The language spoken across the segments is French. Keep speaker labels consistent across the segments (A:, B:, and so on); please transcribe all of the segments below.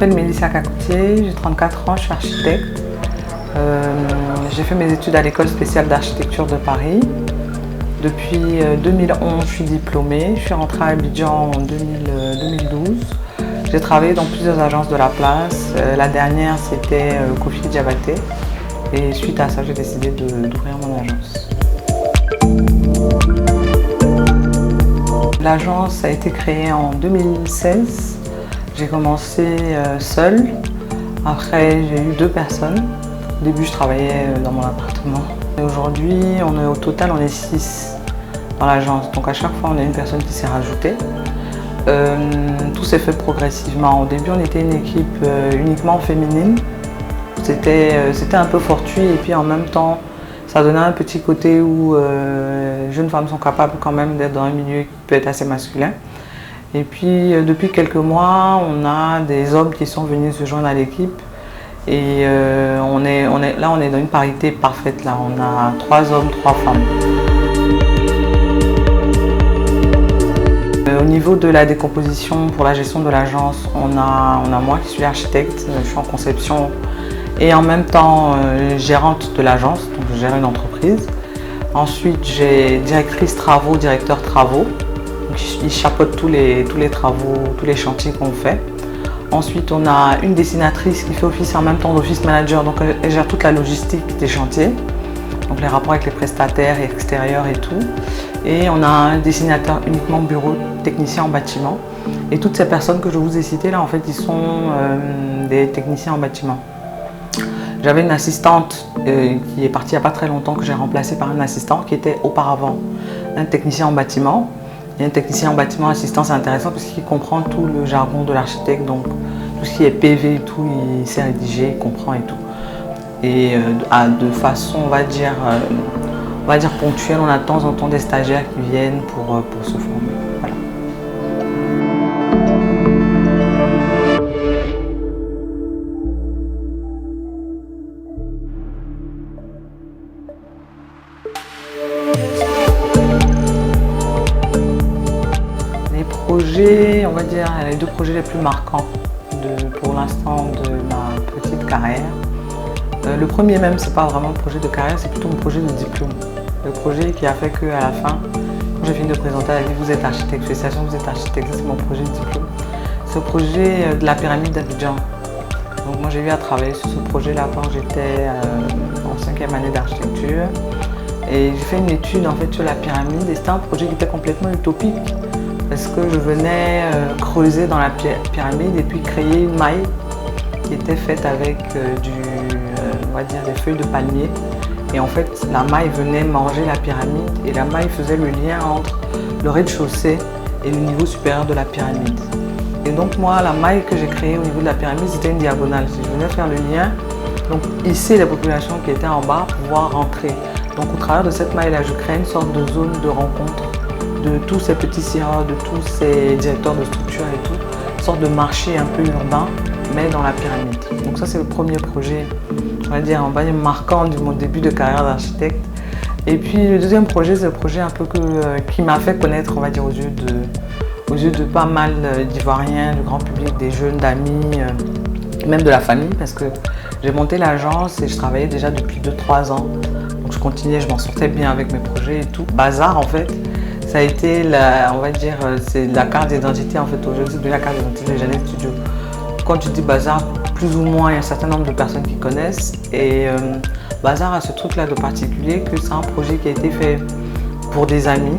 A: m'appelle Mélissa Cacoutier, j'ai 34 ans, je suis architecte. J'ai fait mes études à l'école spéciale d'architecture de Paris. Depuis 2011, je suis diplômée. Je suis rentrée à Abidjan en 2012. J'ai travaillé dans plusieurs agences de la place. La dernière, c'était Kofi Diabaté. Et suite à ça, j'ai décidé d'ouvrir mon agence. L'agence a été créée en 2016. J'ai commencé seule. Après, j'ai eu 2 personnes. Au début, je travaillais dans mon appartement. Aujourd'hui, au total, on est 6 dans l'agence. Donc à chaque fois, on a une personne qui s'est rajoutée. Tout s'est fait progressivement. Au début, on était une équipe uniquement féminine. C'était un peu fortuit et puis en même temps, ça donnait un petit côté où les jeunes femmes sont capables quand même d'être dans un milieu qui peut être assez masculin. Et puis depuis quelques mois, on a des hommes qui sont venus se joindre à l'équipe. Et on est dans une parité parfaite. Là. On a 3 hommes, 3 femmes. Au niveau de la décomposition pour la gestion de l'agence, on a moi qui suis architecte, je suis en conception et en même temps gérante de l'agence, donc je gère une entreprise. Ensuite, j'ai directrice travaux, directeur travaux. Ils chapeautent tous les travaux, tous les chantiers qu'on fait. Ensuite, on a une dessinatrice qui fait office en même temps d'office manager, donc elle gère toute la logistique des chantiers, donc les rapports avec les prestataires extérieurs et tout. Et on a un dessinateur uniquement bureau, technicien en bâtiment. Et toutes ces personnes que je vous ai citées là, en fait, ils sont des techniciens en bâtiment. J'avais une assistante qui est partie il n'y a pas très longtemps, que j'ai remplacée par un assistant qui était auparavant un technicien en bâtiment. Et un technicien en bâtiment assistant, c'est intéressant parce qu'il comprend tout le jargon de l'architecte, donc tout ce qui est PV et tout, il sait rédiger, il comprend et tout. Et de façon, on va dire ponctuelle, on a de temps en temps des stagiaires qui viennent pour se former. Voilà. Les projets, on va dire, les 2 projets les plus marquants pour l'instant de ma petite carrière. Le premier même, c'est pas vraiment un projet de carrière, c'est plutôt un projet de diplôme. Le projet qui a fait qu'à la fin, quand j'ai fini de présenter, elle a dit vous êtes architecte, félicitations, vous êtes architecte, c'est mon projet de diplôme. C'est le projet de la pyramide d'Abidjan. Donc moi j'ai eu à travailler sur ce projet-là quand j'étais en 5e année d'architecture. Et j'ai fait une étude en fait sur la pyramide et c'était un projet qui était complètement utopique. Parce que je venais creuser dans la pyramide et puis créer une maille qui était faite avec on va dire des feuilles de palmier. Et en fait, la maille venait manger la pyramide et la maille faisait le lien entre le rez-de-chaussée et le niveau supérieur de la pyramide. Et donc moi, la maille que j'ai créée au niveau de la pyramide, c'était une diagonale. Si je venais faire le lien, donc ici, les populations qui étaient en bas pouvoir rentrer. Donc au travers de cette maille-là, je crée une sorte de zone de rencontre de tous ces petits sireurs, de tous ces directeurs de structure et tout, une sorte de marché un peu urbain, mais dans la pyramide. Donc ça, c'est le premier projet, on va dire marquant de mon début de carrière d'architecte. Et puis le deuxième projet, c'est le projet un peu qui m'a fait connaître, on va dire, aux yeux de pas mal d'Ivoiriens, du grand public, des jeunes, d'amis, même de la famille, parce que j'ai monté l'agence et je travaillais déjà depuis 2-3 ans. Donc je continuais, je m'en sortais bien avec mes projets et tout. Bazar, en fait, ça a été c'est la carte d'identité en fait. Aujourd'hui, c'est de la carte d'identité de Jeannette Studio. Quand tu dis Bazar, plus ou moins, il y a un certain nombre de personnes qui connaissent. Et Bazar a ce truc-là de particulier que c'est un projet qui a été fait pour des amis,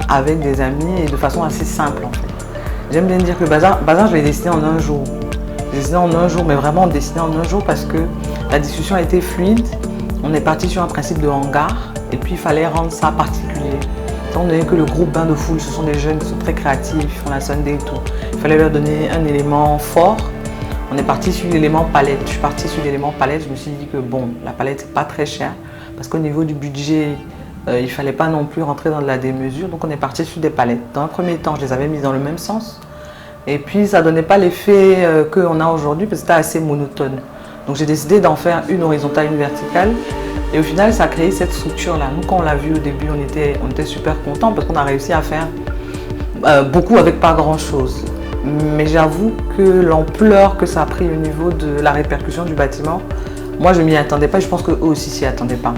A: avec des amis et de façon assez simple en fait. J'aime bien dire que Bazar, je l'ai dessiné en un jour. J'ai dessiné en un jour, mais vraiment dessiné en un jour parce que la discussion a été fluide. On est parti sur un principe de hangar et puis il fallait rendre ça particulier. Étant donné que le groupe Bain de Foule, ce sont des jeunes qui sont très créatifs, ils font la Sunday et tout. Il fallait leur donner un élément fort. On est parti sur l'élément palette. Je suis partie sur l'élément palette. Je me suis dit que bon, la palette, c'est pas très cher. Parce qu'au niveau du budget, il ne fallait pas non plus rentrer dans de la démesure. Donc on est parti sur des palettes. Dans un premier temps, je les avais mises dans le même sens. Et puis ça ne donnait pas l'effet qu'on a aujourd'hui parce que c'était assez monotone. Donc j'ai décidé d'en faire une horizontale, une verticale. Et au final, ça a créé cette structure-là. Nous, quand on l'a vu au début, on était super contents parce qu'on a réussi à faire beaucoup avec pas grand-chose. mais j'avoue que l'ampleur que ça a pris au niveau de la répercussion du bâtiment, moi je m'y attendais pas, je pense qu'eux aussi s'y attendaient pas.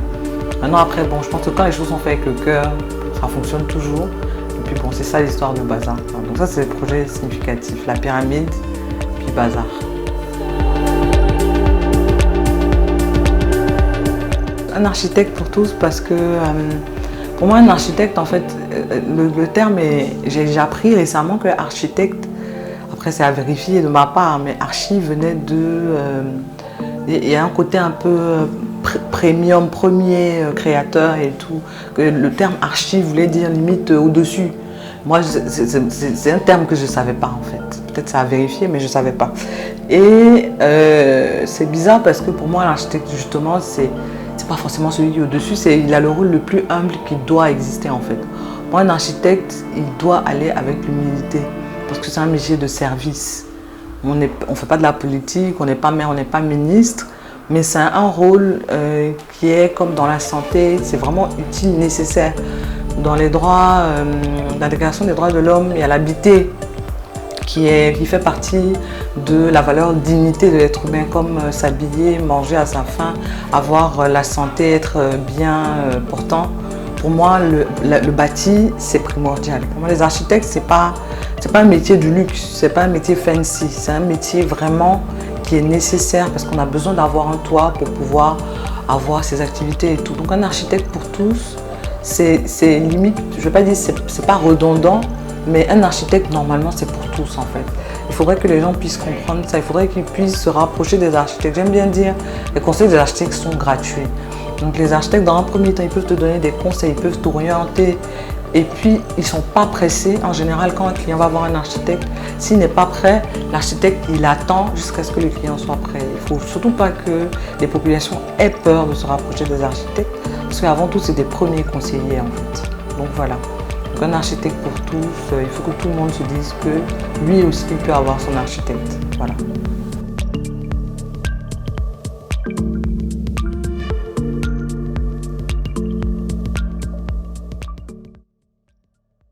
A: Maintenant après, bon, je pense que quand les choses sont faites avec le cœur, ça fonctionne toujours. Et puis bon, c'est ça l'histoire de Bazar. Donc ça c'est le projet significatif, la pyramide, puis Bazar. Un architecte pour tous parce que pour moi un architecte en fait, le terme est, j'ai appris récemment que architecte, après c'est à vérifier de ma part, mais archi venait de, il y a un côté un peu premium, premier créateur et tout, que le terme archi voulait dire limite au-dessus. Moi, c'est un terme que je ne savais pas en fait. Peut-être ça a vérifié, mais je ne savais pas. Et c'est bizarre parce que pour moi, l'architecte, justement, c'est pas forcément celui qui est au-dessus, il a le rôle le plus humble qui doit exister en fait. Moi, un architecte, il doit aller avec l'humilité parce que c'est un métier de service. On ne fait pas de la politique, on n'est pas maire, on n'est pas ministre, mais c'est un rôle qui est comme dans la santé, c'est vraiment utile, nécessaire. Dans les droits, la Déclaration des droits de l'homme, il y a l'habité qui fait partie de la valeur dignité de l'être humain, comme s'habiller, manger à sa faim, avoir la santé, être bien portant. Pour moi, le bâti, c'est primordial. Pour moi, les architectes, c'est pas un métier du luxe, c'est pas un métier fancy, c'est un métier vraiment qui est nécessaire parce qu'on a besoin d'avoir un toit pour pouvoir avoir ses activités et tout. Donc un architecte pour tous, c'est limite, je ne vais pas dire c'est pas redondant, mais un architecte normalement c'est pour tous en fait. Il faudrait que les gens puissent comprendre ça, il faudrait qu'ils puissent se rapprocher des architectes. J'aime bien dire, les conseils des architectes sont gratuits. Donc les architectes dans un premier temps ils peuvent te donner des conseils, ils peuvent t'orienter. Et puis, ils ne sont pas pressés. En général, quand un client va voir un architecte, s'il n'est pas prêt, l'architecte, il attend jusqu'à ce que le client soit prêt. Il ne faut surtout pas que les populations aient peur de se rapprocher des architectes, parce qu'avant tout, c'est des premiers conseillers, en fait. Donc voilà. Donc, un architecte pour tous, il faut que tout le monde se dise que lui aussi, il peut avoir son architecte. Voilà.